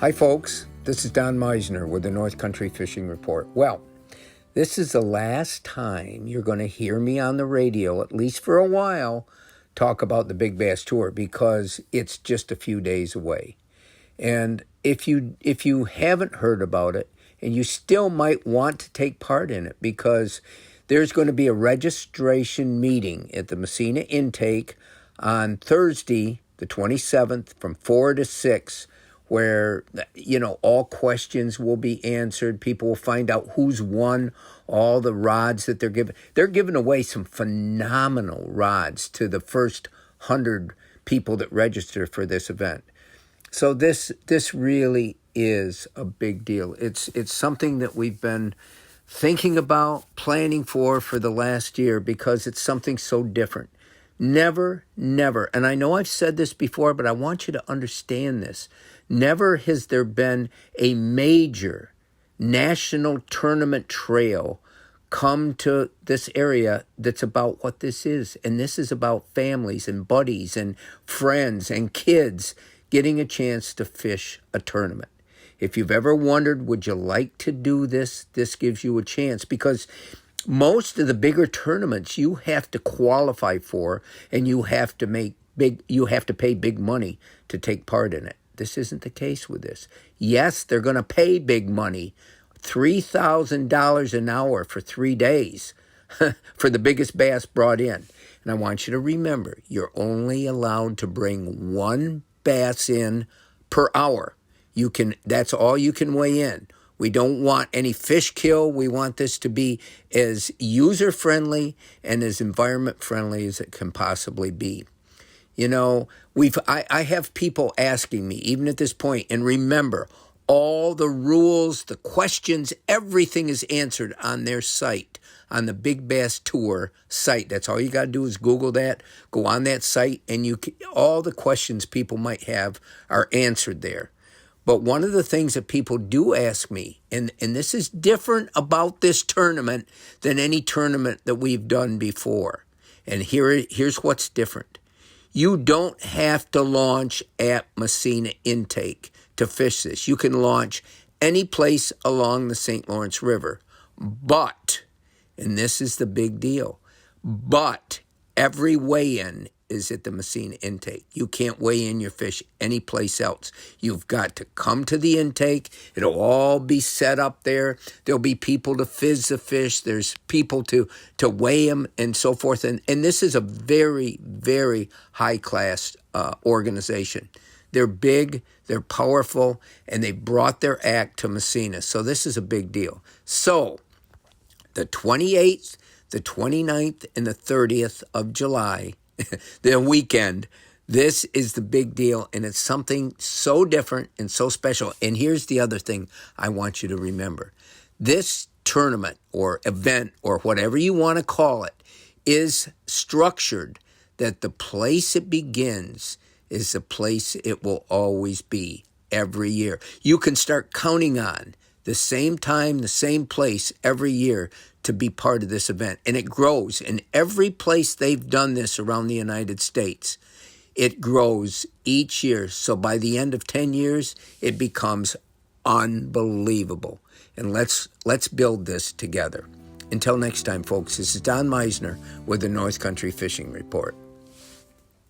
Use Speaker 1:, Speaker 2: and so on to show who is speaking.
Speaker 1: Hi, folks. This is Don Meisner with the North Country Fishing Report. Well, this is the last time you're going to hear me on the radio, at least for a while, talk about the Big Bass Tour because it's just a few days away. And if you haven't heard about it, and you still might want to take part in it because there's going to be a registration meeting at the Massena Intake on Thursday, the 27th, from 4 to 6, where, all questions will be answered. People will find out who's won all the rods that they're giving. They're giving away some phenomenal rods to the first 100 people that register for this event. So this really is a big deal. It's something that we've been thinking about, planning for the last year because it's something so different. Never, and I know I've said this before, but I want you to understand this. Never has there been a major national tournament trail come to this area that's about what this is. And this is about families and buddies and friends and kids getting a chance to fish a tournament. If you've ever wondered, would you like to do this? This gives you a chance because most of the bigger tournaments you have to qualify for and you have to pay big money to take part in it. This isn't the case with this. Yes, they're going to pay big money, $3,000 an hour for 3 days for the biggest bass brought in. And I want you to remember, you're only allowed to bring one bass in per hour. That's all you can weigh in. We don't want any fish kill. We want this to be as user-friendly and as environment-friendly as it can possibly be. I have people asking me, even at this point, and remember, all the rules, the questions, everything is answered on their site, on the Big Bass Tour site. That's all you got to do is Google that, go on that site, and all the questions people might have are answered there. But one of the things that people do ask me, and this is different about this tournament than any tournament that we've done before, and here's what's different. You don't have to launch at Massena Intake to fish this. You can launch any place along the St. Lawrence River. But, and this is the big deal, but every weigh-in is at the Massena Intake. You can't weigh in your fish anyplace else. You've got to come to the intake. It'll all be set up there. There'll be people to fizz the fish. There's people to weigh them and so forth. And this is a very, very high-class organization. They're big, they're powerful, and they brought their act to Massena. So this is a big deal. So the 28th, the 29th, and the 30th of July, the weekend, this is the big deal, and it's something so different and so special. And here's the other thing I want you to remember. This tournament or event or whatever you want to call it is structured that the place it begins is the place it will always be every year. You can start counting on the same time, the same place every year to be part of this event. And it grows. In every place they've done this around the United States, it grows each year. So by the end of 10 years, it becomes unbelievable. And let's build this together. Until next time, folks, this is Don Meisner with the North Country Fishing Report.